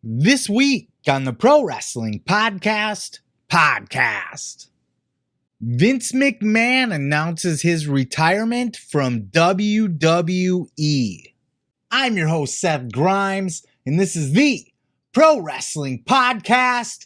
This week on the Pro Wrestling Podcast. Vince McMahon announces his retirement from WWE. I'm your host, Seth Grimes, and this is the Pro Wrestling Podcast.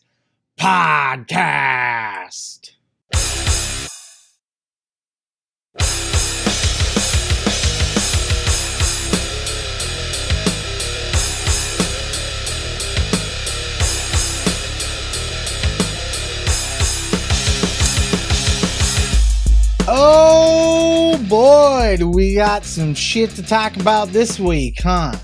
Oh boy, do we got some shit to talk about this week, huh?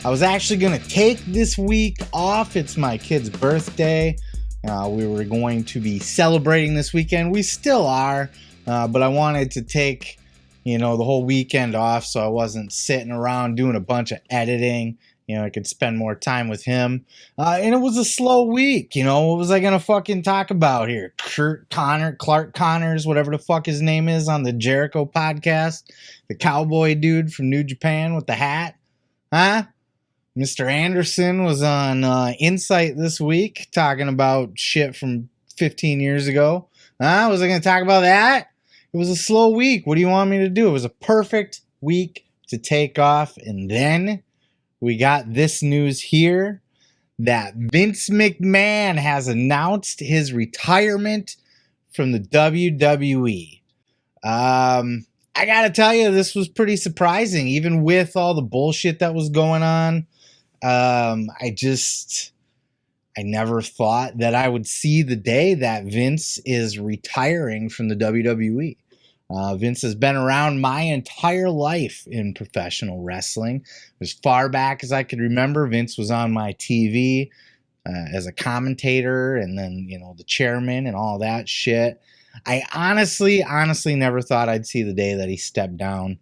I was actually going to take this week off. It's my kid's birthday. We were going to be celebrating this weekend. We still are, but I wanted to take, the whole weekend off so I wasn't sitting around doing a bunch of editing. I could spend more time with him. And it was a slow week. What was I going to fucking talk about here? Clark Connors, whatever the fuck his name is on the Jericho podcast. The cowboy dude from New Japan with the hat. Huh? Mr. Anderson was on Insight this week talking about shit from 15 years ago. Was I going to talk about that? It was a slow week. What do you want me to do? It was a perfect week to take off. And then we got this news here that Vince McMahon has announced his retirement from the WWE. I gotta tell you, this was pretty surprising, even with all the bullshit that was going on. I never thought that I would see the day that Vince is retiring from the WWE. Vince has been around my entire life in professional wrestling. As far back as I could remember, Vince was on my TV as a commentator and then, the chairman and all that shit. I honestly never thought I'd see the day that he stepped down.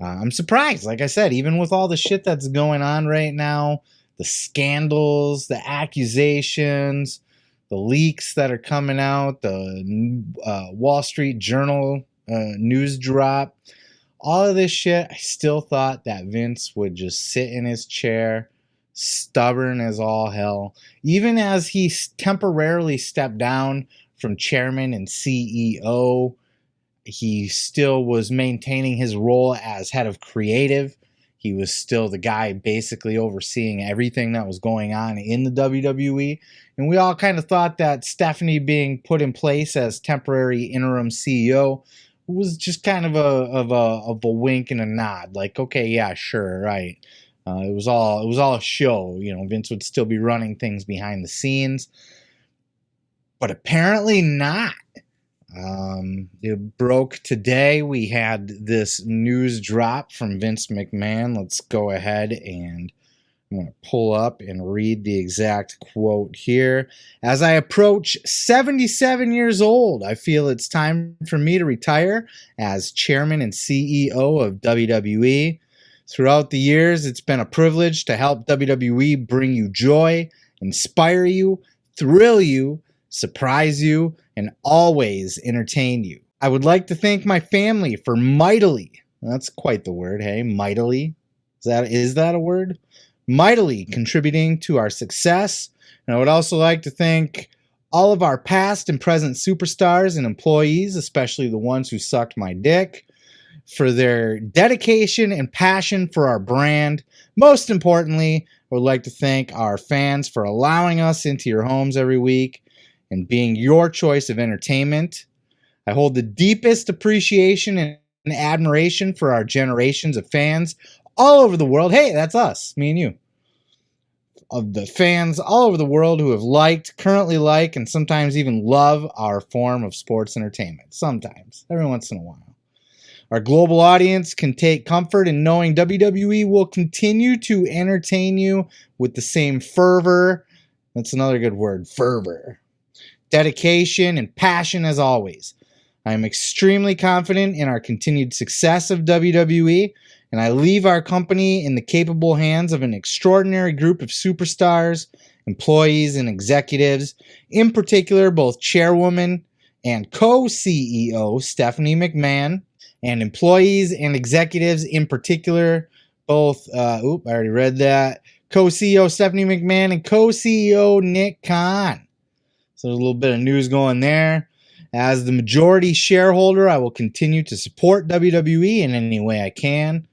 I'm surprised, like I said, even with all the shit that's going on right now, the scandals, the accusations, the leaks that are coming out, the Wall Street Journal news drop, all of this shit, I still thought that Vince would just sit in his chair, stubborn as all hell. Even as he temporarily stepped down from chairman and CEO, he still was maintaining his role as head of creative. He was still the guy basically overseeing everything that was going on in the WWE. And we all kind of thought that Stephanie being put in place as temporary interim CEO was just kind of a wink and a nod. Like, okay, yeah, sure, right. It was all a show. Vince would still be running things behind the scenes. But apparently not. It broke today. We had this news drop from Vince McMahon. Let's go ahead and I'm going to pull up and read the exact quote here. As I approach 77 years old, I feel it's time for me to retire as chairman and CEO of WWE. Throughout the years, it's been a privilege to help WWE bring you joy, inspire you, thrill you, surprise you, and always entertain you. I would like to thank my family for mightily, that's quite the word, hey, mightily. Is that a word? Mightily contributing to our success. And I would also like to thank all of our past and present superstars and employees, especially the ones who sucked my dick, for their dedication and passion for our brand. Most importantly, I would like to thank our fans for allowing us into your homes every week and being your choice of entertainment. I hold the deepest appreciation and admiration for our generations of fans all over the world. Hey, that's us, me and you. Of the fans all over the world who have liked, currently like, and sometimes even love our form of sports entertainment. Sometimes, every once in a while. Our global audience can take comfort in knowing WWE will continue to entertain you with the same fervor. That's another good word, fervor. Dedication and passion as always. I am extremely confident in our continued success of WWE, and I leave our company in the capable hands of an extraordinary group of superstars, employees, and executives, in particular both chairwoman and co-CEO Stephanie McMahon, and employees and executives in particular, both, I already read that, co-CEO Stephanie McMahon and co-CEO Nick Khan. So there's a little bit of news going there. As the majority shareholder, I will continue to support WWE in any way I can.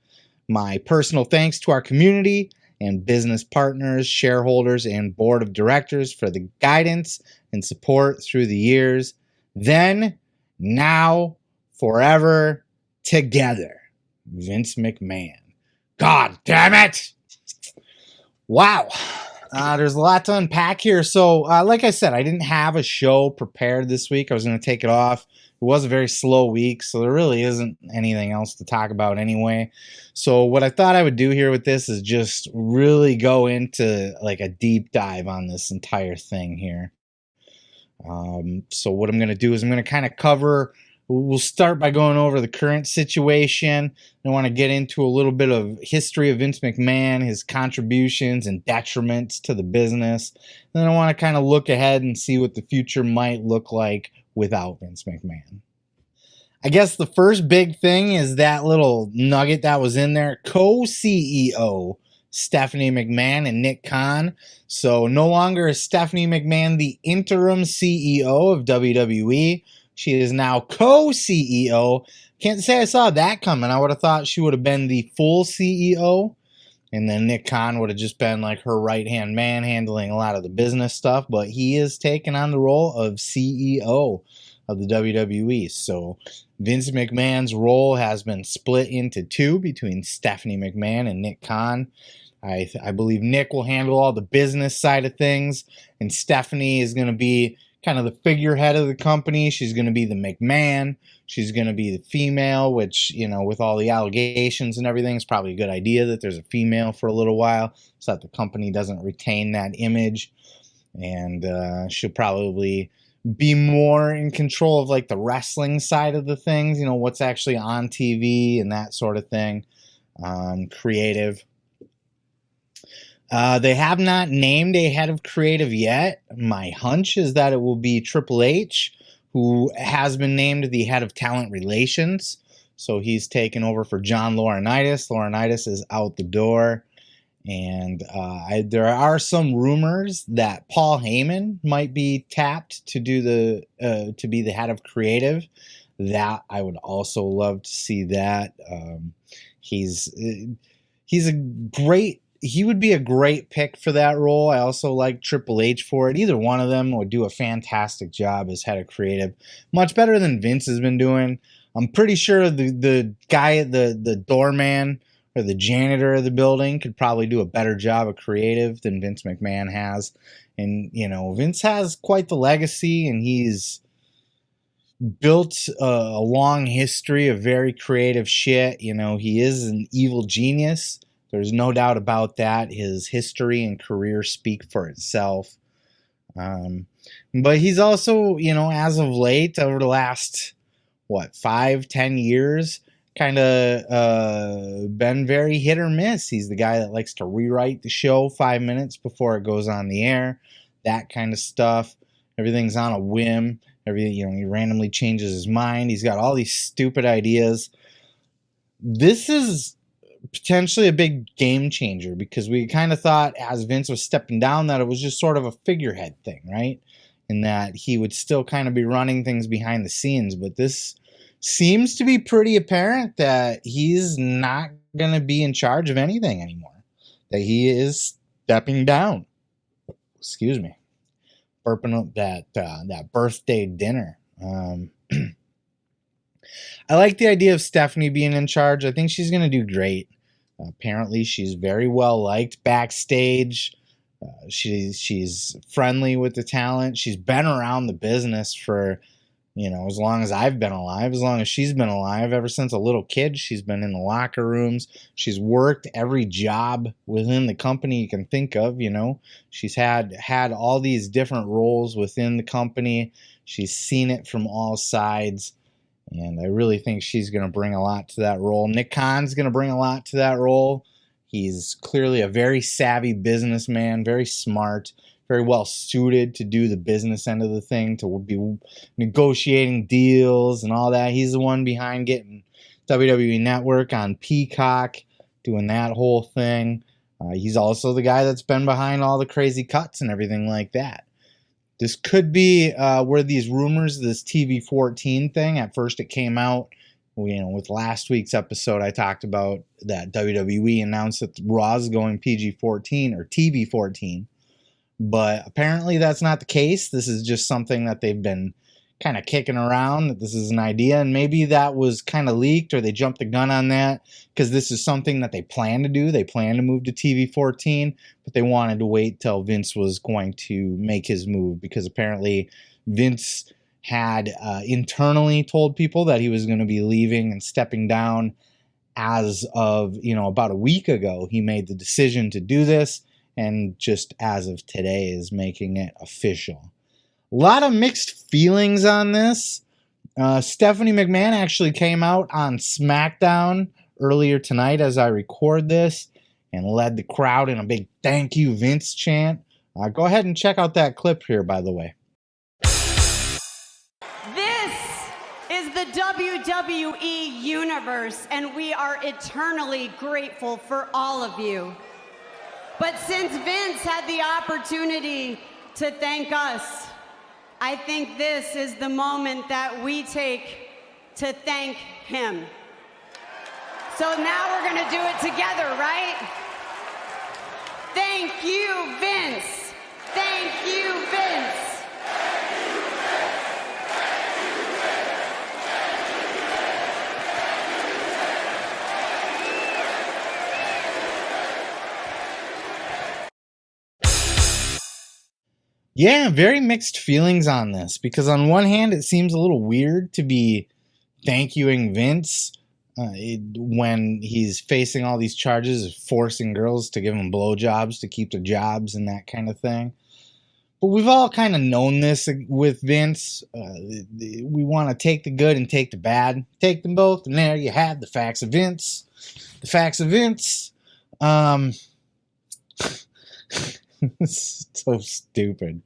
My personal thanks to our community and business partners, shareholders, and board of directors for the guidance and support through the years. Then, now, forever, together. Vince McMahon. God damn it! Wow. There's a lot to unpack here. So, like I said, I didn't have a show prepared this week. I was going to take it off. It was a very slow week, so there really isn't anything else to talk about anyway. So what I thought I would do here with this is just really go into like a deep dive on this entire thing here. So what I'm going to do is I'm going to kind of cover. We'll start by going over the current situation. I want to get into a little bit of history of Vince McMahon, his contributions and detriments to the business. And then I want to kind of look ahead and see what the future might look like without Vince McMahon. I guess the first big thing is that little nugget that was in there. Co-CEO Stephanie McMahon and Nick Khan. So no longer is Stephanie McMahon the interim CEO of WWE. She is now co-CEO. Can't say I saw that coming. I would have thought she would have been the full CEO. And then Nick Khan would have just been like her right-hand man handling a lot of the business stuff. But he is taking on the role of CEO of the WWE. So Vince McMahon's role has been split into two between Stephanie McMahon and Nick Khan. I believe Nick will handle all the business side of things. And Stephanie is going to be kind of the figurehead of the company. She's going to be the McMahon. She's going to be the female, which, you know, with all the allegations and everything, it's probably a good idea that there's a female for a little while so that the company doesn't retain that image. And she'll probably be more in control of like the wrestling side of the things, you know, what's actually on TV and that sort of thing. Creative. They have not named a head of creative yet. My hunch is that it will be Triple H, who has been named the head of talent relations. So he's taken over for John Laurinaitis. Laurinaitis is out the door. And there are some rumors that Paul Heyman might be tapped to do to be the head of creative. That I would also love to see that. He would be a great pick for that role. I also like Triple H for it. Either one of them would do a fantastic job as head of creative. Much better than Vince has been doing. I'm pretty sure the guy, the doorman or the janitor of the building could probably do a better job of creative than Vince McMahon has. And, you know, Vince has quite the legacy, and he's built a long history of very creative shit. You know, he is an evil genius. There's no doubt about that. His history and career speak for itself. But he's also, you know, as of late, over the last, 5-10 years, kind of been very hit or miss. He's the guy that likes to rewrite the show 5 minutes before it goes on the air. That kind of stuff. Everything's on a whim. He randomly changes his mind. He's got all these stupid ideas. This is potentially a big game changer because we kind of thought as Vince was stepping down that it was just sort of a figurehead thing, right? And that he would still kind of be running things behind the scenes. But this seems to be pretty apparent that he's not going to be in charge of anything anymore. That he is stepping down. Excuse me. Burping up that birthday dinner. I like the idea of Stephanie being in charge. I think she's going to do great. Apparently, she's very well liked backstage. She's friendly with the talent. She's been around the business for, as long as I've been alive, as long as she's been alive. Ever since a little kid, she's been in the locker rooms. She's worked every job within the company you can think of. She's had all these different roles within the company. She's seen it from all sides. And I really think she's going to bring a lot to that role. Nick Khan's going to bring a lot to that role. He's clearly a very savvy businessman, very smart, very well suited to do the business end of the thing, to be negotiating deals and all that. He's the one behind getting WWE Network on Peacock, doing that whole thing. He's also the guy that's been behind all the crazy cuts and everything like that. This could be where these rumors, this TV-14 thing, at first it came out, with last week's episode, I talked about that WWE announced that Raw is going PG-14 or TV-14. But apparently that's not the case. This is just something that they've been kind of kicking around, that this is an idea, and maybe that was kind of leaked or they jumped the gun on that because this is something that they plan to do. They plan to move to TV-14, but they wanted to wait till Vince was going to make his move, because apparently Vince had internally told people that he was going to be leaving and stepping down as of, about a week ago. He made the decision to do this, and just as of today is making it official. A lot of mixed feelings on this. Stephanie McMahon actually came out on Smackdown earlier tonight as I record this and led the crowd in a big "Thank you, Vince" chant. Go ahead and check out that clip here, by the way. This is the WWE Universe, and we are eternally grateful for all of you. But since Vince had the opportunity to thank us, I think this is the moment that we take to thank him. So now we're going to do it together, right? Thank you, Vince. Thank you, Vince. Yeah, very mixed feelings on this, because on one hand, it seems a little weird to be thank youing Vince when he's facing all these charges of forcing girls to give him blowjobs to keep their jobs and that kind of thing. But we've all kind of known this with Vince. We want to take the good and take the bad. Take them both, and there you have the facts of Vince. The facts of Vince. So stupid.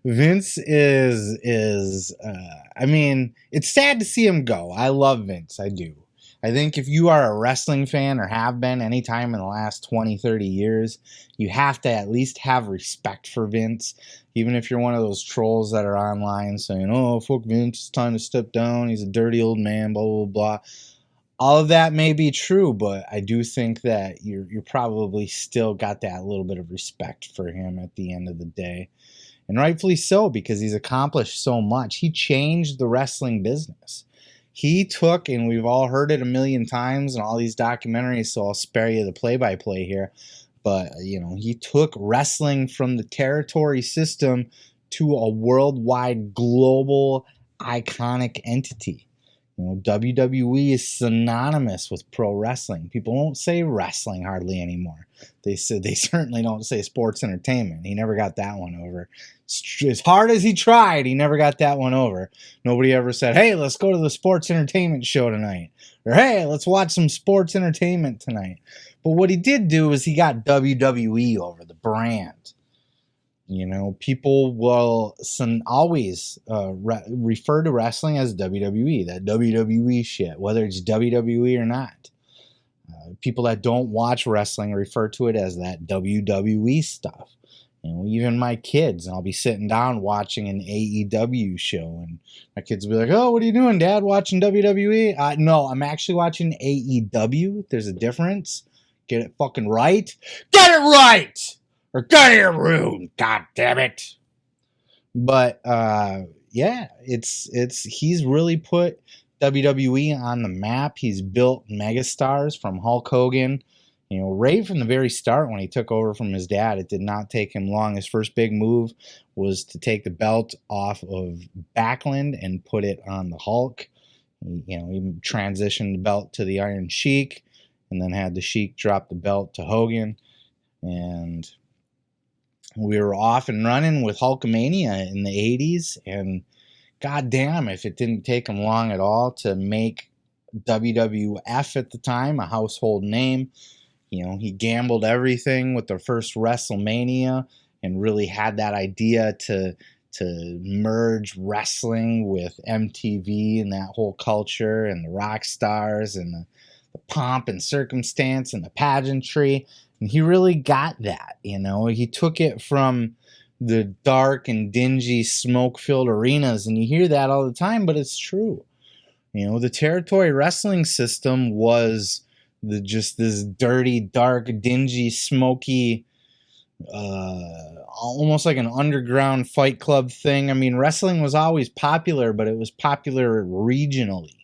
Vince is I mean, it's sad to see him go. I love Vince, I do. I think if you are a wrestling fan or have been any time in the last 20, 30 years, you have to at least have respect for Vince. Even if you're one of those trolls that are online saying, "Oh, fuck Vince, it's time to step down. He's a dirty old man, blah, blah, blah." All of that may be true, but I do think that you're probably still got that little bit of respect for him at the end of the day. And rightfully so, because he's accomplished so much. He changed the wrestling business. He took, and we've all heard it a million times in all these documentaries, so I'll spare you the play-by-play here, but he took wrestling from the territory system to a worldwide, global, iconic entity. WWE is synonymous with pro wrestling. People don't say wrestling hardly anymore. They certainly don't say sports entertainment. He never got that one over. As hard as he tried, he never got that one over. Nobody ever said, "Hey, let's go to the sports entertainment show tonight," or "Hey, let's watch some sports entertainment tonight." But what he did do is he got WWE over, the brand. People will always refer to wrestling as WWE, that WWE shit, whether it's WWE or not. People that don't watch wrestling refer to it as that WWE stuff. Even my kids, I'll be sitting down watching an AEW show, and my kids will be like, "Oh, what are you doing, Dad? Watching WWE?" No, I'm actually watching AEW. There's a difference. Get it fucking right. Get it right! Or get out of your room, god damn it. But yeah, he's really put WWE on the map. He's built megastars from Hulk Hogan. Right from the very start when he took over from his dad, it did not take him long. His first big move was to take the belt off of Backlund and put it on the Hulk. He transitioned the belt to the Iron Sheik, and then had the Sheik drop the belt to Hogan. And we were off and running with Hulkamania in the 80s, and goddamn if it didn't take him long at all to make WWF at the time a household name. He gambled everything with the first WrestleMania and really had that idea to merge wrestling with MTV and that whole culture and the rock stars and the pomp and circumstance and the pageantry. And he really got that, you know. He took it from the dark and dingy, smoke-filled arenas, and you hear that all the time, but it's true. You know, the territory wrestling system was just this dirty, dark, dingy, smoky, almost like an underground fight club thing. I mean, wrestling was always popular, but it was popular regionally.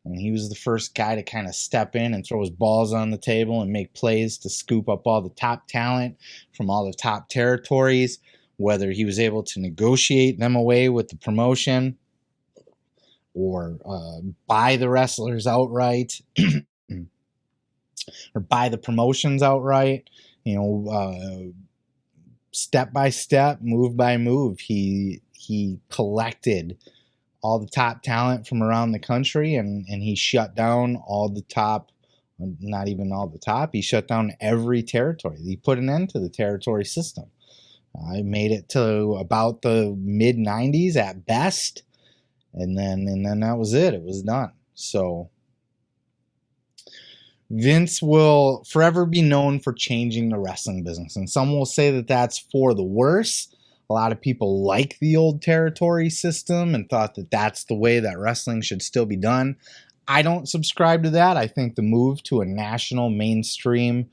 And he was the first guy to kind of step in and throw his balls on the table and make plays to scoop up all the top talent from all the top territories, whether he was able to negotiate them away with the promotion or buy the wrestlers outright or buy the promotions outright. You know, step by step, move by move, he collected all the top talent from around the country, and he shut down all the top, not even all the top, he shut down every territory. He put an end to the territory system. I made it to about the mid-90s at best, and then that was it. It was done. So Vince will forever be known for changing the wrestling business, and some will say that that's for the worse. A lot of people like the old territory system and thought that that's the way that wrestling should still be done. I don't subscribe to that. I think the move to a national mainstream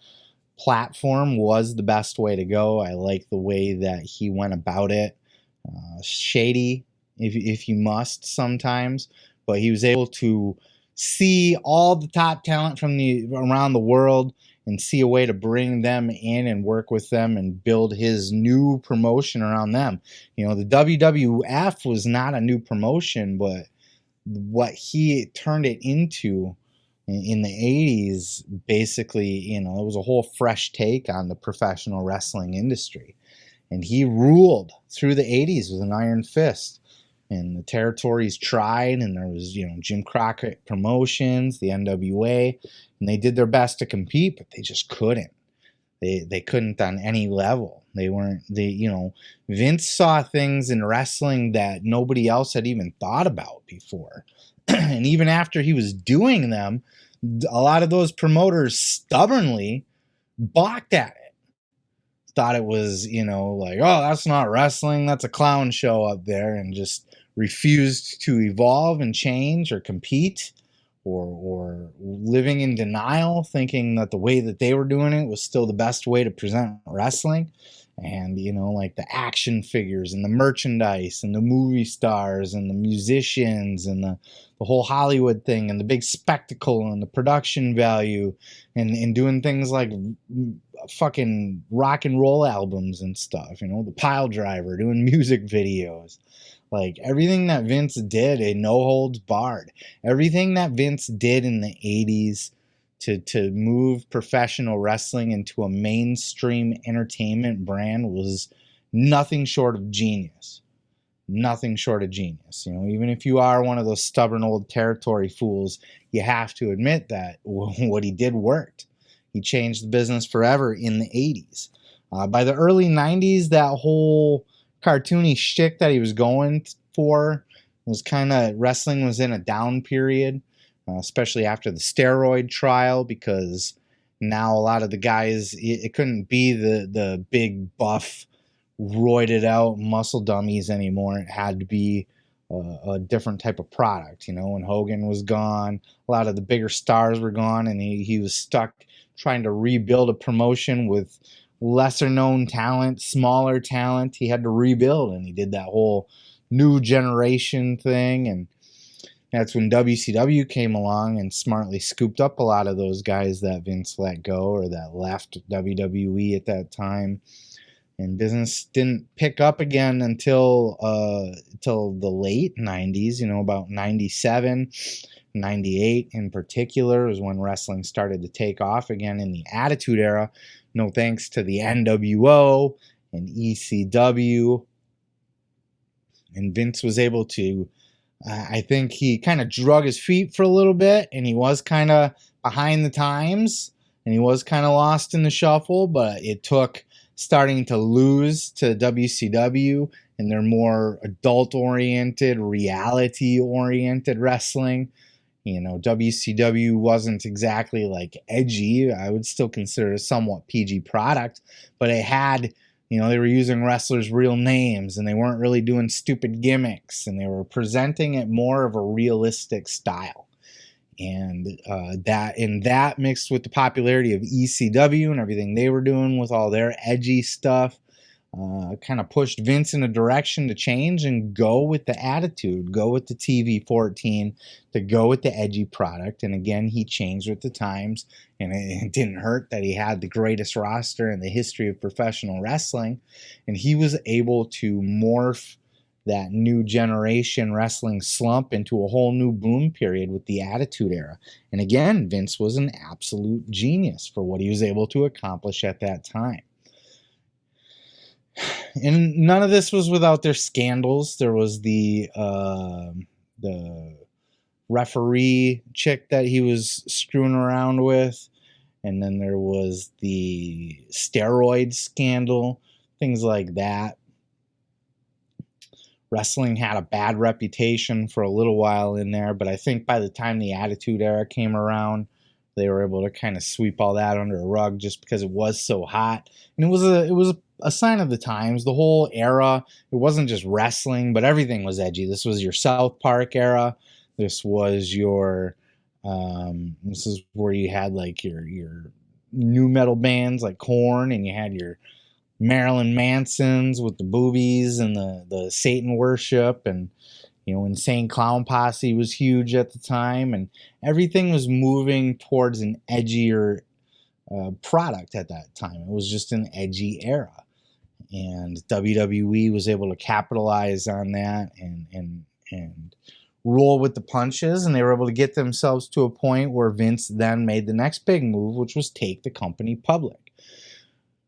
platform was the best way to go. I like the way that he went about it. Shady, if you must sometimes, but he was able to see all the top talent from around the world and see a way to bring them in and work with them and build his new promotion around them. You know, the WWF was not a new promotion, but what he turned it into in the 80s, basically, you know, it was a whole fresh take on the professional wrestling industry. And he ruled through the 80s with an iron fist. And the territories tried, and there was, you know, Jim Crockett Promotions, the NWA, and they did their best to compete, but they just couldn't. They couldn't on any level. You know, Vince saw things in wrestling that nobody else had even thought about before. And even after he was doing them, a lot of those promoters stubbornly balked at it. Thought it was, you know, like, oh, that's not wrestling, that's a clown show up there, and just refused to evolve and change or compete, or living in denial, thinking that the way that they were doing it was still the best way to present wrestling. And, you know, like the action figures and the merchandise and the movie stars and the musicians and the whole Hollywood thing and the big spectacle and the production value and doing things like fucking rock and roll albums and stuff, you know, the Pile Driver, doing music videos. Like everything that Vince did, a no holds barred. Everything that Vince did in the 80s to move professional wrestling into a mainstream entertainment brand was nothing short of genius. Nothing short of genius. You know, even if you are one of those stubborn old territory fools, you have to admit that what he did worked. He changed the business forever in the 80s. By the early 90s, that whole cartoony shtick that he was going for was kind of, wrestling was in a down period, especially after the steroid trial, because now a lot of the guys, it couldn't be the big buff, roided out muscle dummies anymore. It had to be a different type of product. You know, when Hogan was gone, a lot of the bigger stars were gone, and he was stuck trying to rebuild a promotion with lesser known talent, smaller talent. He had to rebuild, and he did that whole new generation thing. And that's when WCW came along and smartly scooped up a lot of those guys that Vince let go or that left WWE at that time. And business didn't pick up again until the late 90s, you know, about 97, 98 in particular is when wrestling started to take off again in the Attitude Era. No thanks to the NWO and ECW. And Vince was able to, I think he kind of drug his feet for a little bit, and he was kind of behind the times, and he was kind of lost in the shuffle, but it took starting to lose to WCW and their more adult-oriented, reality-oriented wrestling. WCW wasn't exactly like edgy. I would still consider it a somewhat PG product, but it had, they were using wrestlers' real names, and they weren't really doing stupid gimmicks, and they were presenting it more of a realistic style. And that mixed with the popularity of ECW and everything they were doing with all their edgy stuff, kind of pushed Vince in a direction to change and go with the attitude, go with the TV 14, to go with the edgy product. And again, he changed with the times, and it didn't hurt that he had the greatest roster in the history of professional wrestling, and he was able to morph that new generation wrestling slump into a whole new boom period with the Attitude Era. And again, Vince was an absolute genius for what he was able to accomplish at that time. And none of this was without their scandals. There was the referee chick that he was screwing around with, and then there was the steroid scandal, things like that. Wrestling had a bad reputation for a little while in there, but I think by the time the Attitude Era came around, they were able to kind of sweep all that under a rug just because it was so hot. And it was a sign of the times. The whole era, it wasn't just wrestling, but everything was edgy. This was your South Park era. This was your this is where you had like your new metal bands like Korn, and you had your Marilyn Mansons with the boobies and the Satan worship, and Insane Clown Posse was huge at the time, and everything was moving towards an edgier product at that time. It was just an edgy era, and WWE was able to capitalize on that and roll with the punches, and they were able to get themselves to a point where Vince then made the next big move, which was take the company public.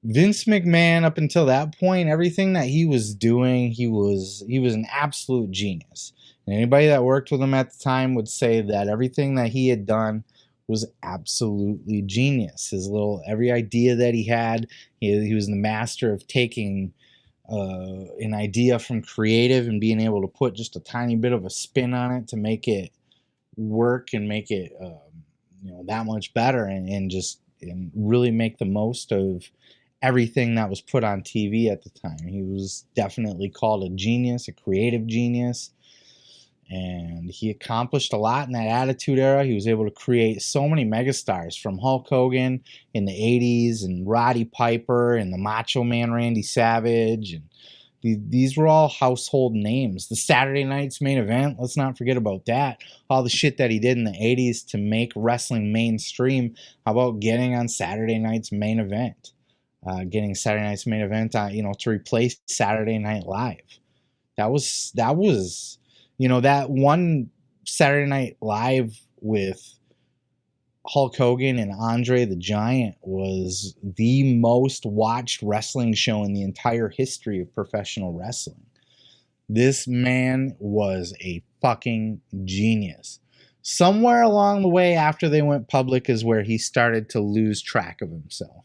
Vince McMahon, up until that point, everything that he was doing, he was an absolute genius. And anybody that worked with him at the time would say that everything that he had done was absolutely genius. Every idea that he had, he was the master of taking an idea from creative and being able to put just a tiny bit of a spin on it to make it work and make it that much better, and really make the most of everything that was put on TV at the time. He was definitely called a genius, a creative genius, and he accomplished a lot in that Attitude Era. He was able to create so many megastars, from Hulk Hogan in the 80s and Roddy Piper and the Macho Man Randy Savage, and these were all household names. The Saturday Night's Main Event, let's not forget about that. All the shit that he did in the 80s to make wrestling mainstream. How about getting on Saturday Night's Main Event? Getting Saturday Night's Main Event, to replace Saturday Night Live. That was that one Saturday Night Live with Hulk Hogan and Andre the Giant was the most watched wrestling show in the entire history of professional wrestling. This man was a fucking genius. Somewhere along the way after they went public is where he started to lose track of himself.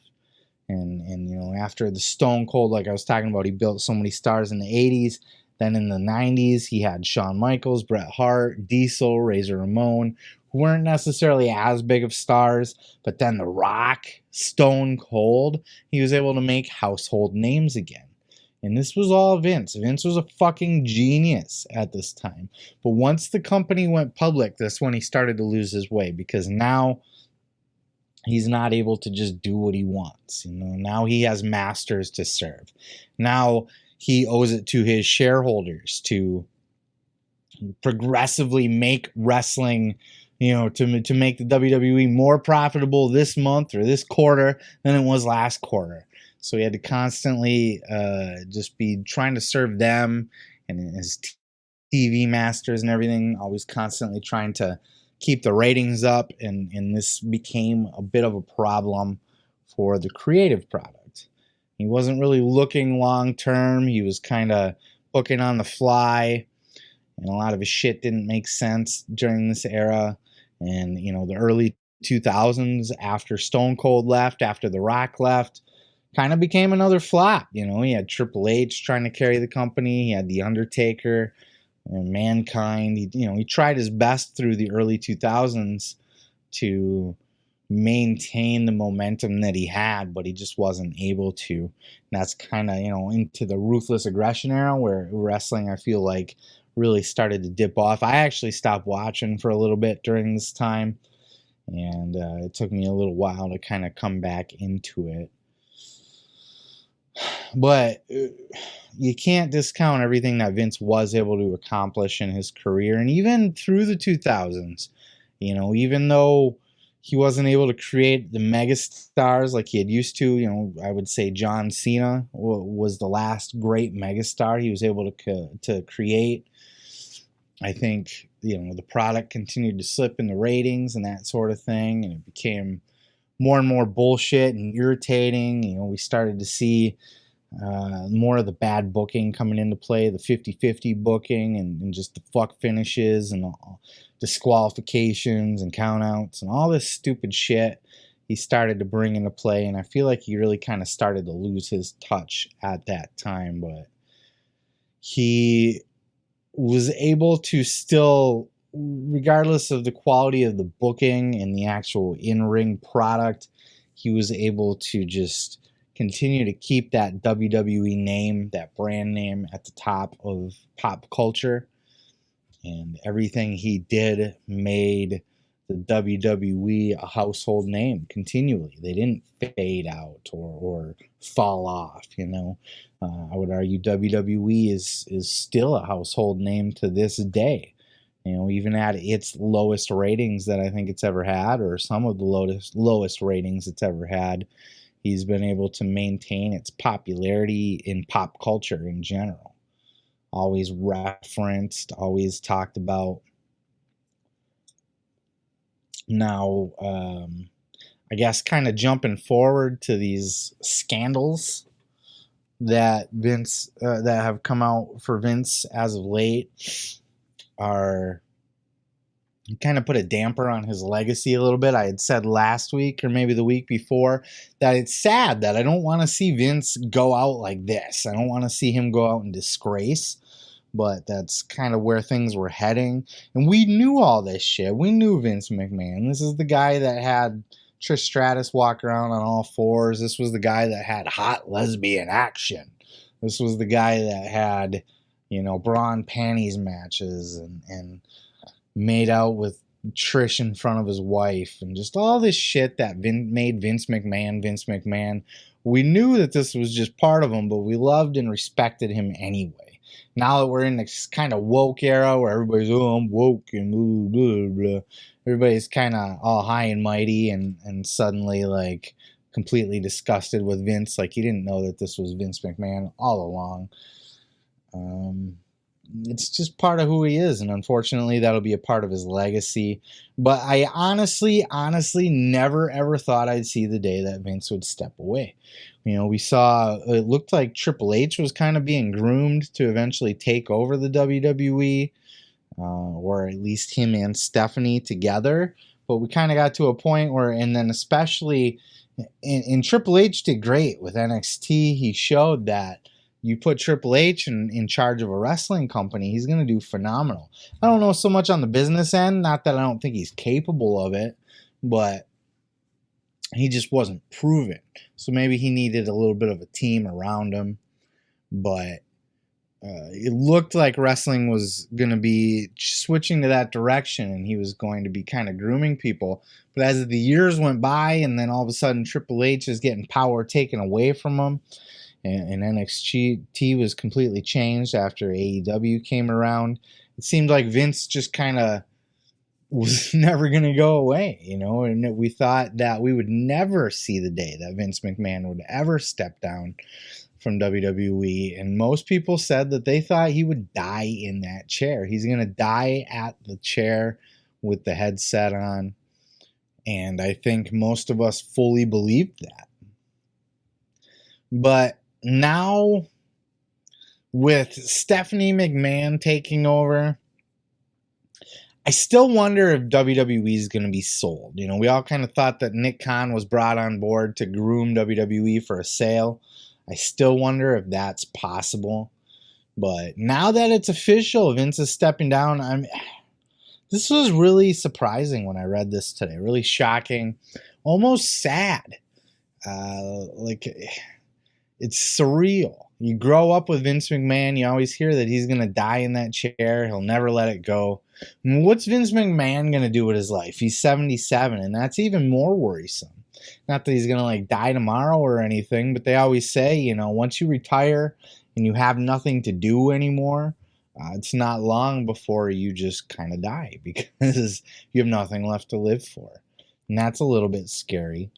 And after the Stone Cold, like I was talking about, he built so many stars in the 80s. Then in the 90s, he had Shawn Michaels, Bret Hart, Diesel, Razor Ramon, who weren't necessarily as big of stars. But then The Rock, Stone Cold, he was able to make household names again. And this was all Vince. Vince was a fucking genius at this time. But once the company went public, that's when he started to lose his way, because now he's not able to just do what he wants. Now he has masters to serve. Now he owes it to his shareholders to progressively make wrestling, to make the WWE more profitable this month or this quarter than it was last quarter. So he had to constantly just be trying to serve them and his TV masters and everything, always constantly trying to keep the ratings up, and this became a bit of a problem for the creative product. He wasn't really looking long term. He was kind of booking on the fly, and a lot of his shit didn't make sense during this era. And the early 2000s, after Stone Cold left, after The Rock left, kind of became another flop. He had Triple H trying to carry the company. He had The Undertaker and Mankind. He tried his best through the early 2000s to maintain the momentum that he had, but he just wasn't able to. And that's kind of, into the ruthless aggression era where wrestling, I feel like, really started to dip off. I actually stopped watching for a little bit during this time, and it took me a little while to kind of come back into it. But you can't discount everything that Vince was able to accomplish in his career, and even through the 2000s. Even though he wasn't able to create the megastars like he had used to, I would say John Cena was the last great megastar he was able to create. I think, the product continued to slip in the ratings and that sort of thing, and it became more and more bullshit and irritating. We started to see more of the bad booking coming into play, the 50-50 booking and just the fuck finishes and all disqualifications and countouts and all this stupid shit he started to bring into play. And I feel like he really kind of started to lose his touch at that time, but he was able to still, regardless of the quality of the booking and the actual in-ring product, he was able to just continue to keep that WWE name, that brand name, at the top of pop culture. And everything he did made the WWE a household name continually. They didn't fade out or fall off, I would argue WWE is still a household name to this day. Even at its lowest ratings that I think it's ever had, or some of the lowest ratings it's ever had, he's been able to maintain its popularity in pop culture in general. Always referenced, always talked about. Now, I guess kind of jumping forward to these scandals that that have come out for Vince as of late are kind of put a damper on his legacy a little bit. I had said last week or maybe the week before that it's sad that I don't want to see Vince go out like this. I don't want to see him go out in disgrace, but that's kind of where things were heading. And we knew all this shit. We knew Vince McMahon. This is the guy that had Trish Stratus walk around on all fours. This was the guy that had hot lesbian action. This was the guy that had, bra and panties matches and made out with Trish in front of his wife and just all this shit that made Vince McMahon. We knew that this was just part of him, but we loved and respected him anyway. Now that we're in this kind of woke era where everybody's, I'm woke and blah, blah, blah. Everybody's kind of all high and mighty and suddenly like completely disgusted with Vince. Like you didn't know that this was Vince McMahon all along. It's just part of who he is, and unfortunately that'll be a part of his legacy. But I honestly never ever thought I'd see the day that Vince would step away. We saw, it looked like Triple H was kind of being groomed to eventually take over the WWE, or at least him and Stephanie together. But we kind of got to a point where, and then especially, and Triple H did great with NXT. He showed that you put Triple H in charge of a wrestling company, he's going to do phenomenal. I don't know so much on the business end, not that I don't think he's capable of it, but he just wasn't proven. So maybe he needed a little bit of a team around him. But it looked like wrestling was going to be switching to that direction, and he was going to be kind of grooming people. But as the years went by, and then all of a sudden Triple H is getting power taken away from him, and NXT was completely changed after AEW came around, it seemed like Vince just kind of was never going to go away, and we thought that we would never see the day that Vince McMahon would ever step down from WWE. And most people said that they thought he would die in that chair. He's going to die at the chair with the headset on. And I think most of us fully believed that. But now, with Stephanie McMahon taking over, I still wonder if WWE is going to be sold. We all kind of thought that Nick Khan was brought on board to groom WWE for a sale. I still wonder if that's possible. But now that it's official, Vince is stepping down. This was really surprising when I read this today. Really shocking, almost sad. Like, it's surreal. You grow up with Vince McMahon, you always hear that he's going to die in that chair. He'll never let it go. What's Vince McMahon going to do with his life? He's 77, and that's even more worrisome. Not that he's going to like die tomorrow or anything, but they always say, you know, once you retire and you have nothing to do anymore, it's not long before you just kind of die because you have nothing left to live for. And that's a little bit scary.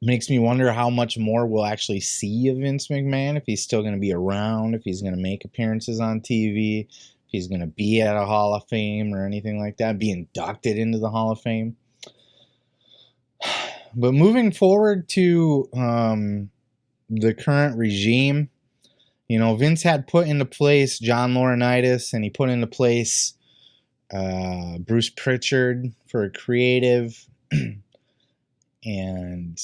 Makes me wonder how much more we'll actually see of Vince McMahon, if he's still going to be around, if he's going to make appearances on TV, if he's going to be at a Hall of Fame or anything like that, be inducted into the Hall of Fame. But moving forward to the current regime, you know, Vince had put into place John Laurinaitis, and he put into place Bruce Pritchard for a creative. And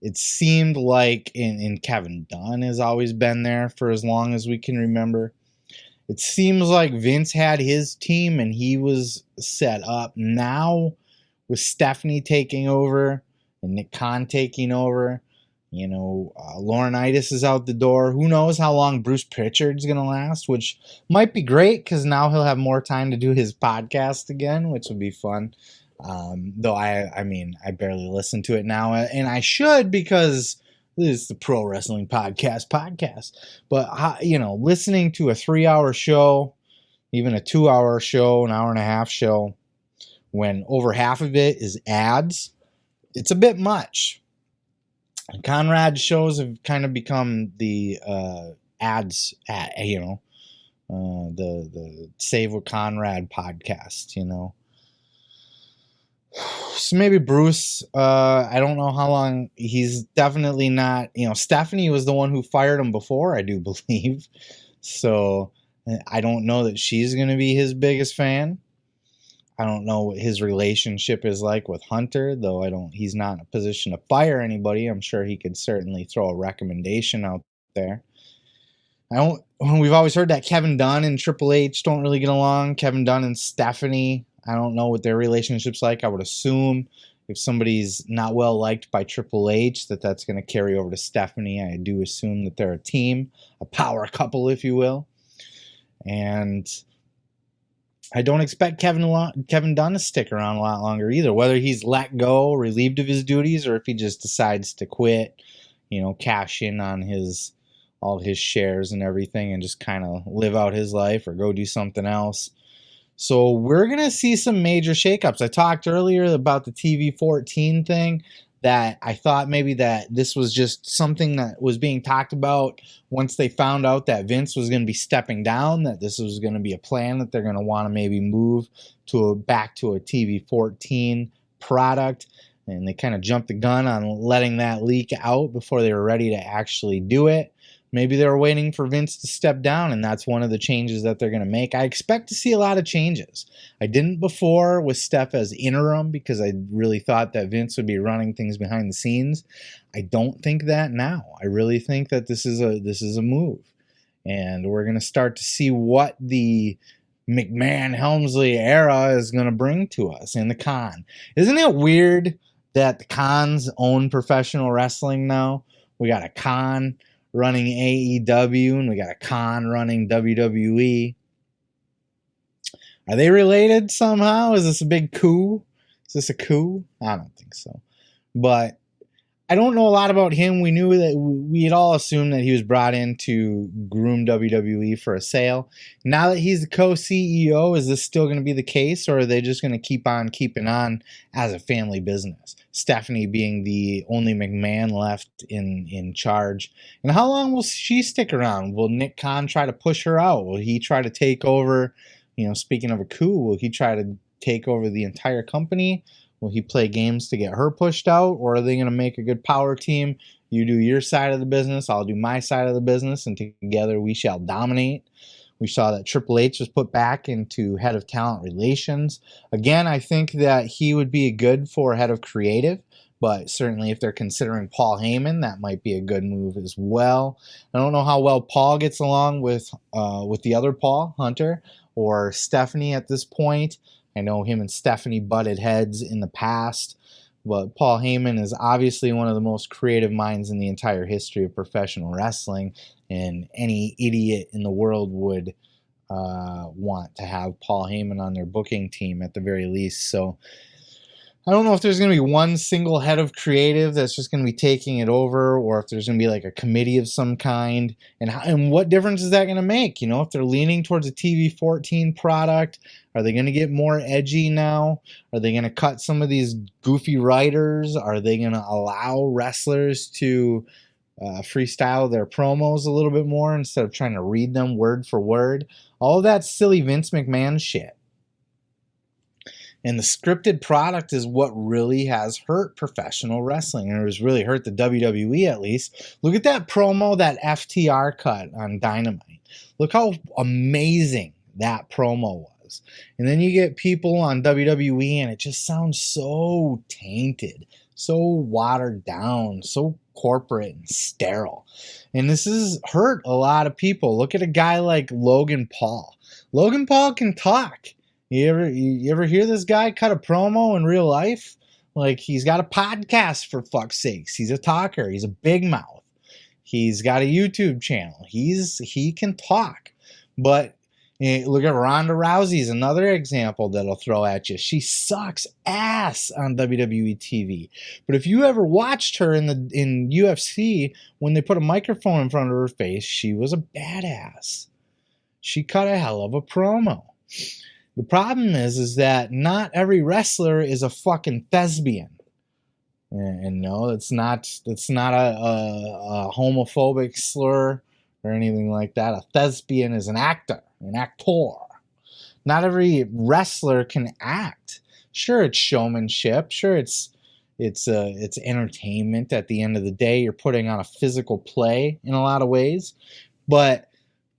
it seemed like, and Kevin Dunn has always been there for as long as we can remember. It seems like Vince had his team and he was set up. Now, with Stephanie taking over and Nick Khan taking over, you know, Laurinaitis is out the door. Who knows how long Bruce Pritchard's going to last, which might be great because now he'll have more time to do his podcast again, which will be fun. Though I mean, I barely listen to it now, and I should, because this is the Pro Wrestling Podcast. But, you know, listening to a 3-hour show, even a 2-hour show, an hour and a half show, when over half of it is ads, it's a bit much. Conrad's shows have kind of become the ads, you know, the Save with Conrad podcast, you know. So maybe Bruce, I don't know how long. He's definitely not, you know, Stephanie was the one who fired him before, I do believe. So I don't know that she's going to be his biggest fan. I don't know what his relationship is like with Hunter, though he's not in a position to fire anybody. I'm sure he could certainly throw a recommendation out there. We've always heard that Kevin Dunn and Triple H don't really get along. Kevin Dunn and Stephanie, I don't know what their relationship's like. I would assume if somebody's not well liked by Triple H, that's going to carry over to Stephanie. I do assume that they're a team, a power couple, if you will. And I don't expect Kevin Dunn to stick around a lot longer either, whether he's let go, relieved of his duties, or if he just decides to quit, you know, cash in on all his shares and everything and just kind of live out his life or go do something else. So we're going to see some major shakeups. I talked earlier about the TV 14 thing, that I thought maybe that this was just something that was being talked about once they found out that Vince was going to be stepping down, that this was going to be a plan that they're going to want to maybe move back to a TV 14 product. And they kind of jumped the gun on letting that leak out before they were ready to actually do it. Maybe they were waiting for Vince to step down, and that's one of the changes that they're going to make. I expect to see a lot of changes. I didn't before with Steph as interim because I really thought that Vince would be running things behind the scenes. I don't think that now. I really think that this is a move, and we're going to start to see what the McMahon-Helmsley era is going to bring to us in the Khan. Isn't it weird that the Khans own professional wrestling now? We got a Khan running AEW, and we got a Khan running WWE. Are they related somehow? Is this a big coup? Is this a coup? I don't think so. But I don't know a lot about him. We knew that we had all assumed that he was brought in to groom WWE for a sale. Now that he's the co-CEO, is this still going to be the case, or are they just going to keep on keeping on as a family business? Stephanie being the only McMahon left in charge. And how long will she stick around? Will Nick Khan try to push her out? Will he try to take over, you know, speaking of a coup, will he try to take over the entire company? Will he play games to get her pushed out, or are they going to make a good power team? You do your side of the business, I'll do my side of the business, and together we shall dominate. We saw that Triple H was put back into head of talent relations. Again, I think that he would be good for head of creative But certainly if they're considering Paul Heyman, that might be a good move as well. I don't know how well Paul gets along with the other Paul, Hunter, or Stephanie at this point. I know him and Stephanie butted heads in the past, but Paul Heyman is obviously one of the most creative minds in the entire history of professional wrestling, and any idiot in the world would want to have Paul Heyman on their booking team at the very least. So I don't know if there's going to be one single head of creative that's just going to be taking it over, or if there's going to be like a committee of some kind. And what difference is that going to make? You know, if they're leaning towards a TV-14 product, are they going to get more edgy now? Are they going to cut some of these goofy writers? Are they going to allow wrestlers to freestyle their promos a little bit more instead of trying to read them word for word? All of that silly Vince McMahon shit. And the scripted product is what really has hurt professional wrestling, and it has really hurt the WWE at least. Look at that promo that FTR cut on Dynamite. Look how amazing that promo was. And then you get people on WWE and it just sounds so tainted, so watered down, so corporate and sterile. And this has hurt a lot of people. Look at a guy like Logan Paul. Logan Paul can talk. You ever hear this guy cut a promo in real life? Like, he's got a podcast, for fuck's sakes. He's a talker. He's a big mouth. He's got a YouTube channel. He can talk. But look at Ronda Rousey's another example that I'll throw at you. She sucks ass on WWE TV. But if you ever watched her in UFC, when they put a microphone in front of her face, she was a badass. She cut a hell of a promo. The problem is that not every wrestler is a fucking thespian. And no, it's not a homophobic slur or anything like that. A thespian is an actor, an actor. Not every wrestler can act. Sure, it's showmanship. Sure, it's entertainment at the end of the day. You're putting on a physical play in a lot of ways. But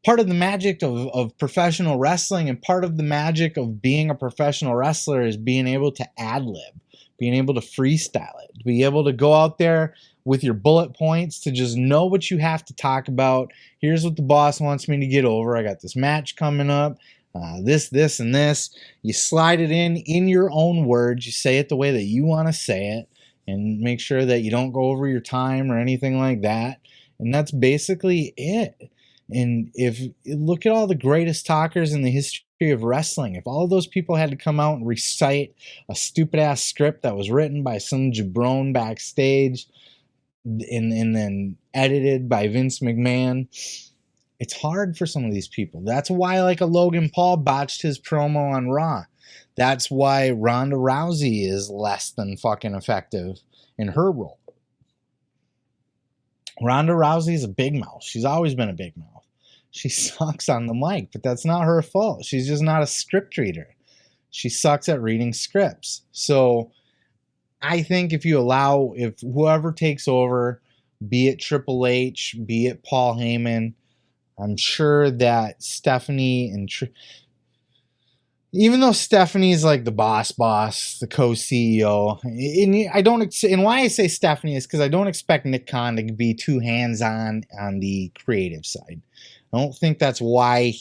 part of the magic of professional wrestling and part of the magic of being a professional wrestler is being able to ad-lib, being able to freestyle it, to be able to go out there with your bullet points, to just know what you have to talk about. Here's what the boss wants me to get over. I got this match coming up, this, and this. You slide it in your own words. You say it the way that you want to say it, and make sure that you don't go over your time or anything like that. And that's basically it. And if look at all the greatest talkers in the history of wrestling, if all of those people had to come out and recite a stupid ass script that was written by some jabron backstage and then edited by Vince McMahon, it's hard for some of these people. That's why like a Logan Paul botched his promo on Raw. That's why Ronda Rousey is less than fucking effective in her role. Ronda Rousey's a big mouth. She's always been a big mouth. She sucks on the mic, but that's not her fault. She's just not a script reader. She sucks at reading scripts. So I think if whoever takes over, be it Triple H, be it Paul Heyman, I'm sure that Stephanie even though Stephanie's like the boss, the co-CEO, and why I say Stephanie is because I don't expect Nick Khan to be too hands-on on the creative side. I don't think that's why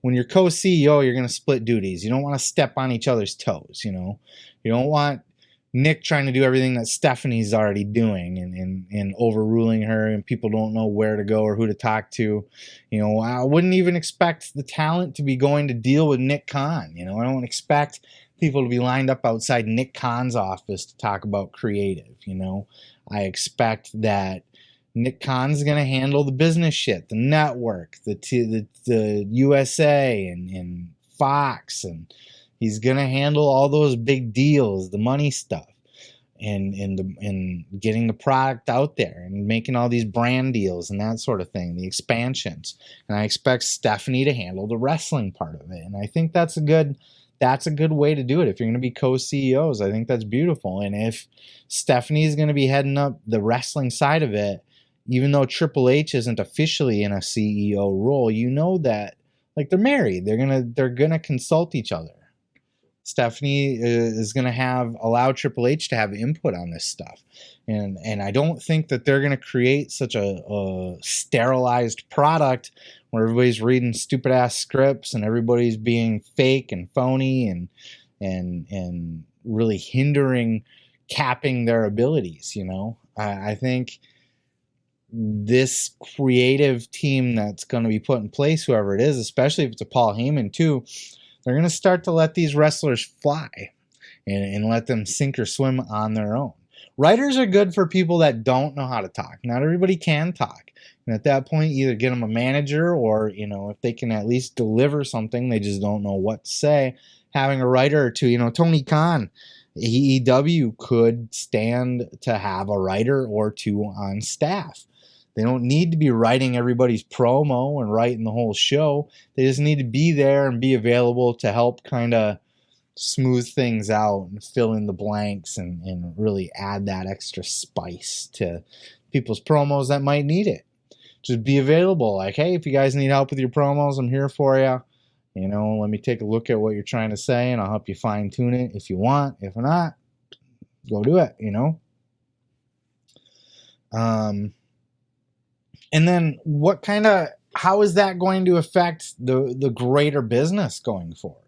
when you're co-CEO, you're going to split duties. You don't want to step on each other's toes, you know. You don't want Nick trying to do everything that Stephanie's already doing and overruling her, and people don't know where to go or who to talk to. You know, I wouldn't even expect the talent to be going to deal with Nick Khan. You know, I don't expect people to be lined up outside Nick Khan's office to talk about creative. You know, I expect that Nick Khan's going to handle the business shit, the network, the USA and Fox, and he's going to handle all those big deals, the money stuff, and getting the product out there and making all these brand deals and that sort of thing, the expansions. And I expect Stephanie to handle the wrestling part of it. And I think that's a good way to do it. If you're going to be co-CEOs, I think that's beautiful. And if Stephanie is going to be heading up the wrestling side of it, even though Triple H isn't officially in a CEO role, you know that like they're married. They're gonna consult each other. Stephanie is going to allow Triple H to have input on this stuff. And I don't think that they're going to create such a sterilized product where everybody's reading stupid ass scripts and everybody's being fake and phony and really hindering, capping their abilities. I think this creative team that's going to be put in place, whoever it is, especially if it's a Paul Heyman too, they're going to start to let these wrestlers fly and let them sink or swim on their own. Writers are good for people that don't know how to talk. Not everybody can talk. And at that point, either get them a manager or, if they can at least deliver something, they just don't know what to say. Having a writer or two, Tony Khan, AEW could stand to have a writer or two on staff. They don't need to be writing everybody's promo and writing the whole show. They just need to be there and be available to help kind of smooth things out and fill in the blanks and really add that extra spice to people's promos that might need it. Just be available. Like, hey, if you guys need help with your promos, I'm here for you. Let me take a look at what you're trying to say and I'll help you fine tune it if you want. If not, go do it, And then how is that going to affect the greater business going forward?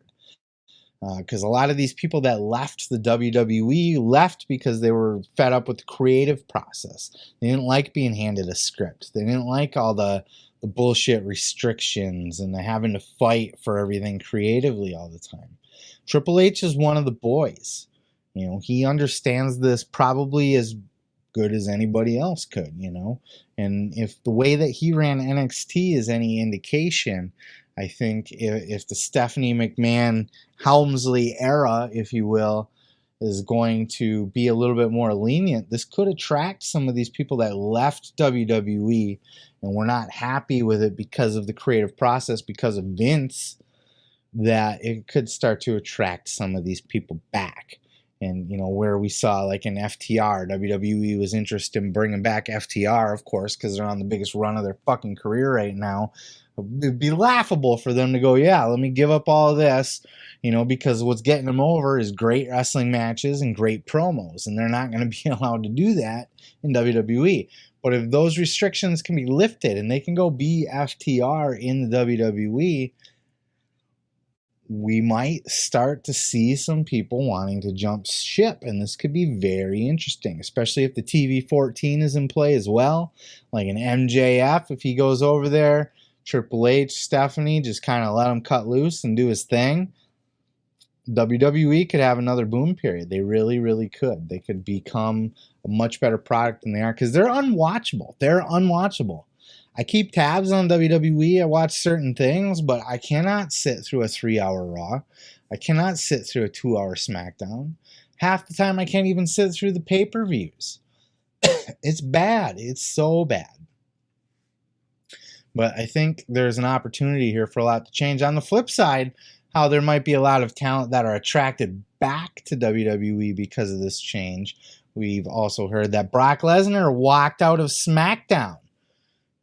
Because a lot of these people that left the WWE left because they were fed up with the creative process. They didn't like being handed a script. They didn't like all the bullshit restrictions and the having to fight for everything creatively all the time. Triple H is one of the boys. He understands this probably as good as anybody else could, And if the way that he ran NXT is any indication, I think if the Stephanie McMahon Helmsley era, if you will, is going to be a little bit more lenient, this could attract some of these people that left WWE and were not happy with it because of the creative process, because of Vince, that it could start to attract some of these people back. And, where we saw like in FTR, WWE was interested in bringing back FTR, of course, because they're on the biggest run of their fucking career right now. It'd be laughable for them to go, yeah, let me give up all of this, because what's getting them over is great wrestling matches and great promos. And they're not going to be allowed to do that in WWE. But if those restrictions can be lifted and they can go be FTR in the WWE, we might start to see some people wanting to jump ship, and this could be very interesting, especially if the TV-14 is in play as well, like an MJF, if he goes over there, Triple H, Stephanie, just kind of let him cut loose and do his thing. WWE could have another boom period. They really, really could. They could become a much better product than they are, because they're unwatchable. They're unwatchable. I keep tabs on WWE. I watch certain things, but I cannot sit through a 3-hour Raw. I cannot sit through a 2-hour Smackdown. Half the time, I can't even sit through the pay-per-views. It's bad. It's so bad. But I think there's an opportunity here for a lot to change. On the flip side, how there might be a lot of talent that are attracted back to WWE because of this change. We've also heard that Brock Lesnar walked out of Smackdown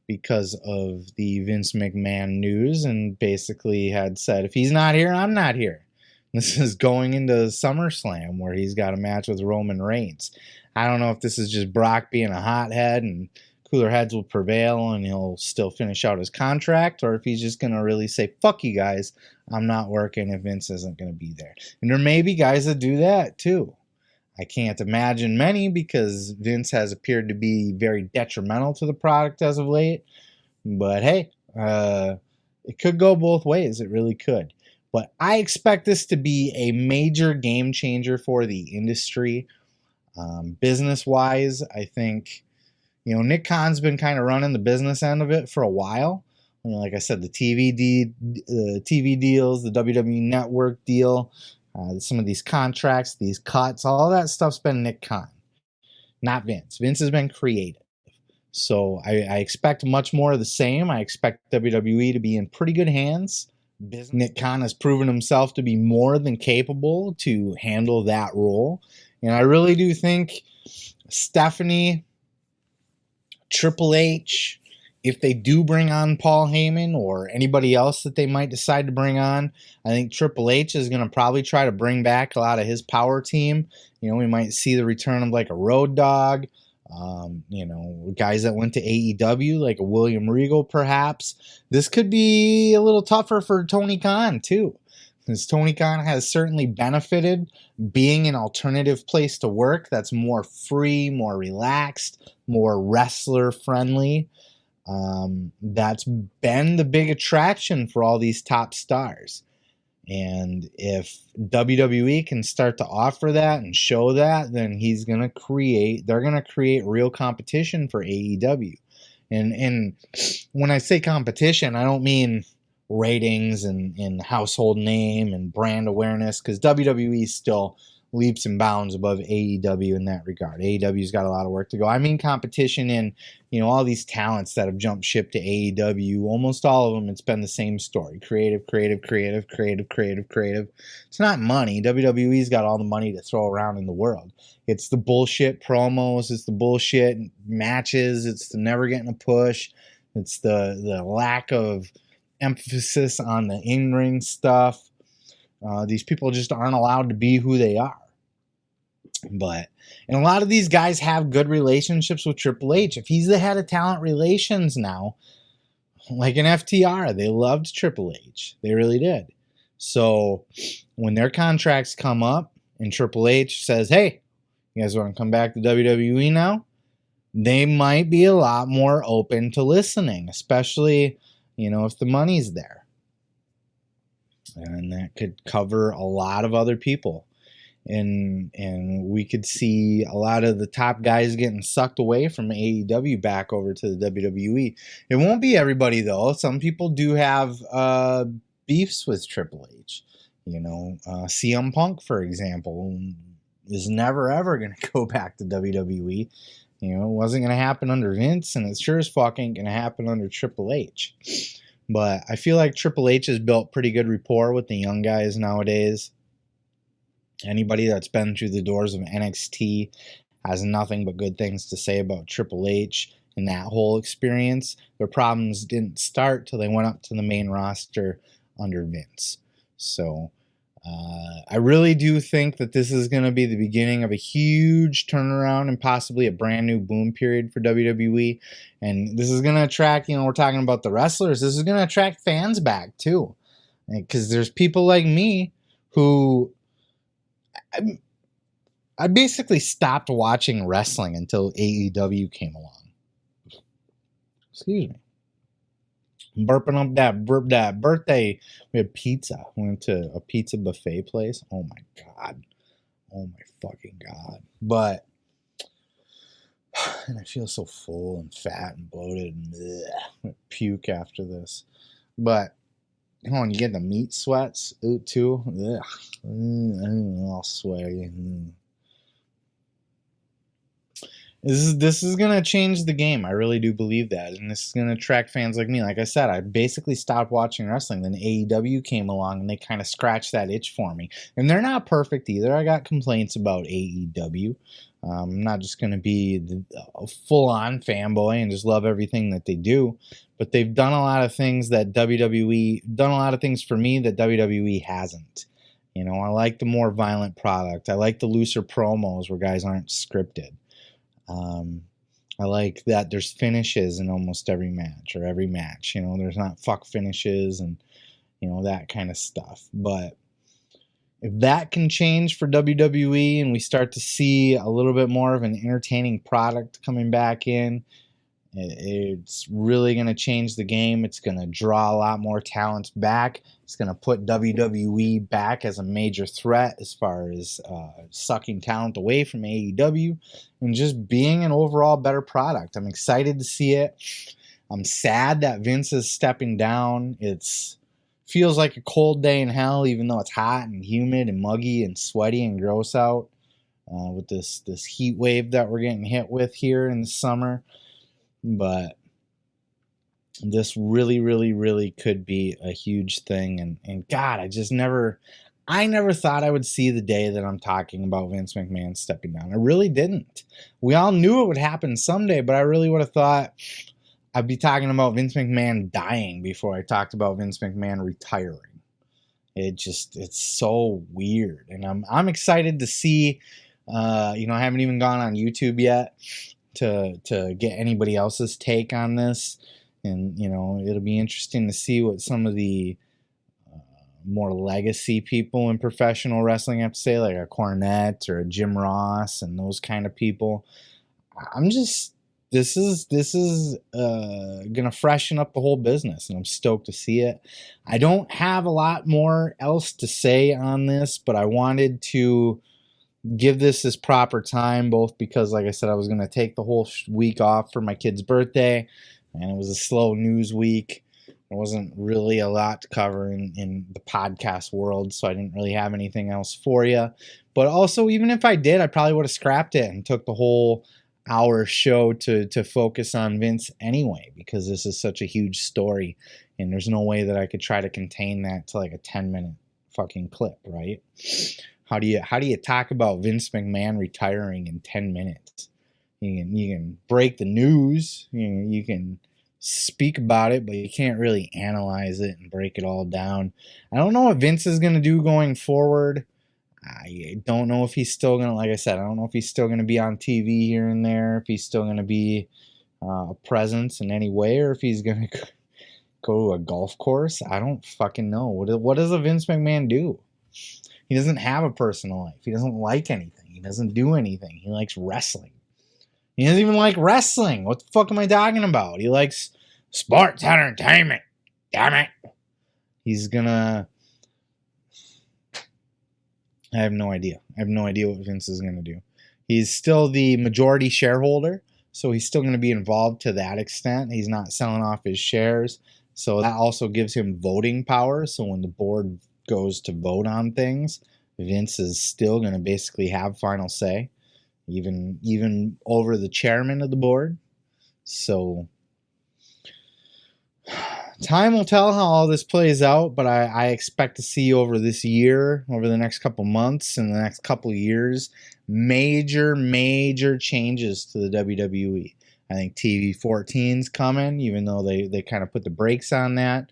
because of the Vince McMahon news and basically had said, if he's not here, I'm not here. This is going into SummerSlam where he's got a match with Roman Reigns. I don't know if this is just Brock being a hothead and cooler heads will prevail and he'll still finish out his contract, or if he's just going to really say, fuck you guys, I'm not working if Vince isn't going to be there. And there may be guys that do that too. I can't imagine many, because Vince has appeared to be very detrimental to the product as of late. But hey, it could go both ways. It really could. But I expect this to be a major game changer for the industry. Business-wise, I think, Nick Khan's been kind of running the business end of it for a while. Like I said, the TV deals, the WWE Network deal, some of these contracts, these cuts, all that stuff's been Nick Khan, not Vince. Vince has been creative. So I expect much more of the same. I expect WWE to be in pretty good hands. Nick Khan has proven himself to be more than capable to handle that role. And I really do think Stephanie, Triple H, if they do bring on Paul Heyman or anybody else that they might decide to bring on, I think Triple H is going to probably try to bring back a lot of his power team. We might see the return of like a Road Dogg, guys that went to AEW, like a William Regal perhaps. This could be a little tougher for Tony Khan too, because Tony Khan has certainly benefited being an alternative place to work that's more free, more relaxed, more wrestler friendly. That's been the big attraction for all these top stars. And if WWE can start to offer that and show that, then they're going to create real competition for AEW. And when I say competition, I don't mean ratings and household name and brand awareness, because WWE is still leaps and bounds above AEW in that regard. AEW's got a lot of work to go. I mean competition in, all these talents that have jumped ship to AEW. Almost all of them, it's been the same story. Creative. It's not money. WWE's got all the money to throw around in the world. It's the bullshit promos. It's the bullshit matches. It's the never getting a push. It's the lack of emphasis on the in-ring stuff. These people just aren't allowed to be who they are. And a lot of these guys have good relationships with Triple H. If he's the head of talent relations now, like an FTR, they loved Triple H. They really did. So when their contracts come up and Triple H says, hey, you guys want to come back to WWE now? They might be a lot more open to listening, especially, if the money's there. And that could cover a lot of other people. And we could see a lot of the top guys getting sucked away from AEW back over to the WWE. It won't be everybody, though. Some people do have beefs with Triple H. CM Punk, for example, is never, ever going to go back to WWE. It wasn't going to happen under Vince, and it sure as fuck ain't going to happen under Triple H. But I feel like Triple H has built pretty good rapport with the young guys nowadays. Anybody that's been through the doors of NXT has nothing but good things to say about Triple H and that whole experience. Their problems didn't start till they went up to the main roster under Vince. So I really do think that this is going to be the beginning of a huge turnaround and possibly a brand new boom period for WWE. And this is going to attract, we're talking about the wrestlers. This is going to attract fans back too. Because there's people like me who... I basically stopped watching wrestling until AEW came along. Excuse me. I'm burping up that birthday. We had pizza. We went to a pizza buffet place. Oh my God. Oh my fucking God. But, and I feel so full and fat and bloated and I'm gonna puke after this. But, you get the meat sweats too. All sweaty. This is gonna change the game. I really do believe that, and this is gonna attract fans like me. Like I said, I basically stopped watching wrestling. Then AEW came along, and they kind of scratched that itch for me. And they're not perfect either. I got complaints about AEW. I'm not just gonna be a full-on fanboy and just love everything that they do. But they've done a lot of things that done a lot of things for me that WWE hasn't. I like the more violent product. I like the looser promos where guys aren't scripted. I like that there's finishes in almost every match. There's not fuck finishes and, that kind of stuff. But if that can change for WWE and we start to see a little bit more of an entertaining product coming back in, it's really going to change the game. It's going to draw a lot more talents back. It's going to put WWE back as a major threat as far as sucking talent away from AEW and just being an overall better product. I'm excited to see it. I'm sad that Vince is stepping down. Feels like a cold day in hell, even though it's hot and humid and muggy and sweaty and gross out with this heat wave that we're getting hit with here in the summer. But this really, really, really could be a huge thing. And God, I never thought I would see the day that I'm talking about Vince McMahon stepping down. I really didn't. We all knew it would happen someday, but I really would have thought I'd be talking about Vince McMahon dying before I talked about Vince McMahon retiring. It's so weird, and I'm excited to see. I haven't even gone on YouTube yet to get anybody else's take on this, and it'll be interesting to see what some of the more legacy people in professional wrestling have to say, like a Cornette or a Jim Ross and those kind of people. This is gonna freshen up the whole business, and I'm stoked to see it. I don't have a lot more else to say on this, but I wanted to give this proper time, both because, like I said, I was gonna take the whole week off for my kid's birthday, and it was a slow news week. There wasn't really a lot to cover in the podcast world, so I didn't really have anything else for you. But also, even if I did, I probably would have scrapped it and took the whole hour show to focus on Vince anyway, because this is such a huge story, and there's no way that I could try to contain that to like a 10-minute fucking clip, right? How do you talk about Vince McMahon retiring in 10 minutes? You can break the news, you can speak about it, but you can't really analyze it and break it all down. I don't know what Vince is going to do going forward. I don't know if he's still going to, like I said, I don't know if he's still going to be on TV here and there, if he's still going to be a presence in any way, or if he's going to go to a golf course. I don't fucking know. What does a Vince McMahon do? He doesn't have a personal life. He doesn't like anything. He doesn't do anything. He likes wrestling. He doesn't even like wrestling. What the fuck am I talking about? He likes sports entertainment. Damn it. He's gonna... I have no idea. I have no idea what Vince is going to do. He's still the majority shareholder, so he's still going to be involved to that extent. He's not selling off his shares, so that also gives him voting power. So when the board goes to vote on things, Vince is still going to basically have final say, even over the chairman of the board. So time will tell how all this plays out, but I expect to see over this year, over the next couple months and the next couple years, major changes to the WWE. I think TV 14's coming, even though they kind of put the brakes on that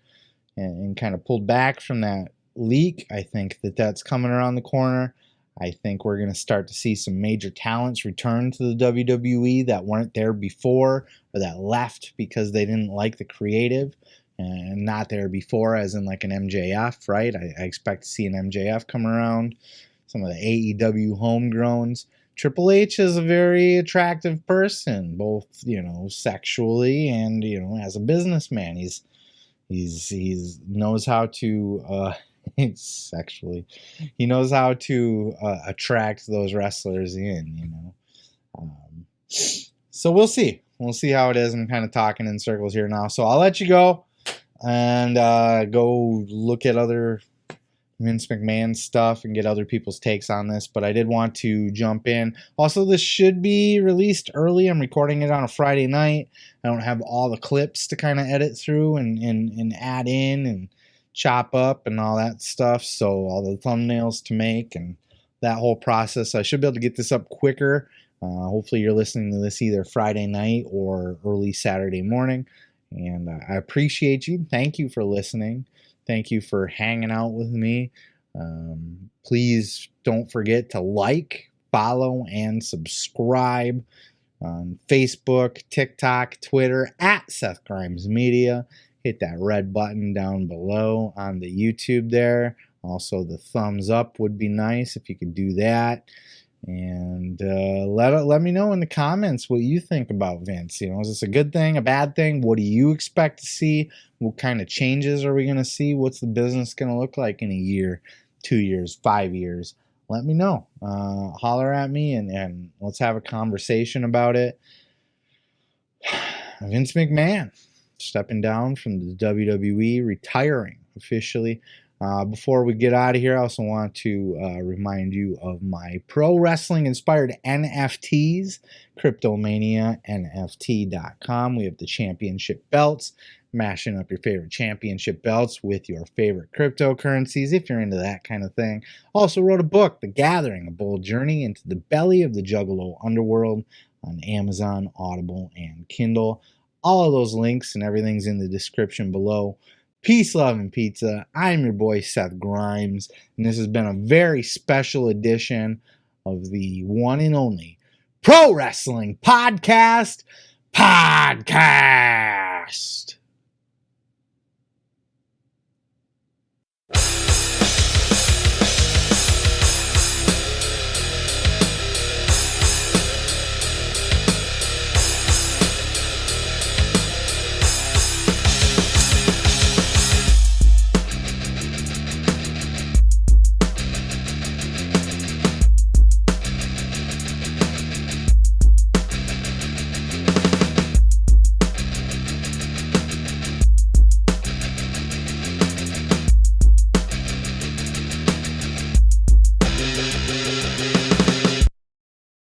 and kind of pulled back from that leak. I think that's coming around the corner. I think we're going to start to see some major talents return to the WWE that weren't there before, or that left because they didn't like the creative. And not there before, as in like an MJF, right? I expect to see an MJF come around. Some of the AEW homegrowns. Triple H is a very attractive person, both sexually and as a businessman. He's knows how to sexually. He knows how to attract those wrestlers in. So we'll see. We'll see how it is. I'm kind of talking in circles here now, so I'll let you go. And go look at other Vince McMahon stuff and get other people's takes on this. But I did want to jump in. Also, this should be released early. I'm recording it on a Friday night. I don't have all the clips to kind of edit through and add in and chop up and all that stuff. So all the thumbnails to make and that whole process. I should be able to get this up quicker. Hopefully you're listening to this either Friday night or early Saturday morning. And I appreciate you. Thank you for listening. Thank you for hanging out with me. Please don't forget to like, follow, and subscribe on Facebook, TikTok, Twitter, at Seth Grimes Media. Hit that red button down below on the YouTube there. Also, the thumbs up would be nice if you could do that. And let me know in the comments what you think about Vince. Is this a good thing, a bad thing? What do you expect to see? What kind of changes are we going to see? What's the business going to look like in a year, 2 years, 5 years? Let me know. Holler at me and let's have a conversation about it. Vince McMahon stepping down from the WWE, retiring officially. Before we get out of here, I also want to remind you of my pro wrestling inspired NFTs, CryptomaniaNFT.com. We have the championship belts, mashing up your favorite championship belts with your favorite cryptocurrencies, if you're into that kind of thing. Also wrote a book, The Gathering, A Bold Journey into the Belly of the Juggalo Underworld, on Amazon, Audible, and Kindle. All of those links and everything's in the description below. Peace, love, and pizza. I'm your boy, Seth Grimes, and this has been a very special edition of the one and only Pro Wrestling Podcast.